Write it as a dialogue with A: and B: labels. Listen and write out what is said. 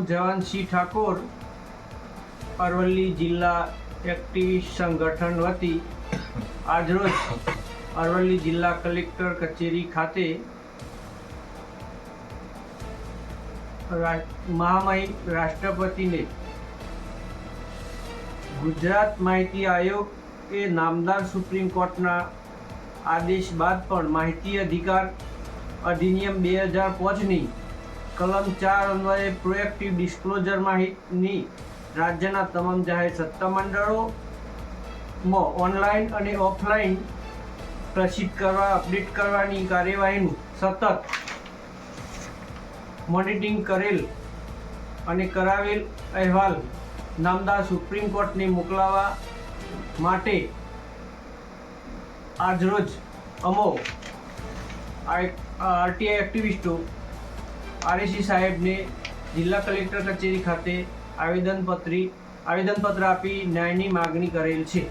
A: જવાનસિંહ ઠાકોર અરવલ્લી જિલ્લા એક્ટિવિસ્ટ સંગઠન વતી આજરોજ અરવલ્લી જિલ્લા કલેક્ટર કચેરી ખાતે મહામહિમ રાષ્ટ્રપતિને ગુજરાત માહિતી આયોગ એ નામદાર સુપ્રીમ કોર્ટના આદેશ બાદ પણ માહિતી અધિકાર અધિનિયમ 2005ની કલમ 4 અન્વયે પ્રોએક્ટિવ ડિસ્ક્લોઝર માહિતીની રાજ્યના તમામ જાહેર સત્તામંડળોમાં ઓનલાઈન અને ઓફલાઈન પ્રસિદ્ધ કરવા અપડેટ કરવાની કાર્યવાહીનું સતત મોનિટરિંગ કરેલ અને કરાવેલ અહેવાલ નામદાર સુપ્રીમ કોર્ટને મોકલવા માટે આજરોજ અમો આરટીઆઈ એક્ટિવિસ્ટો આરએસી સાહેબને જિલ્લા કલેક્ટર કચેરી ખાતે આવેદનપત્ર આપી ન્યાયની માગણી કરેલ છે।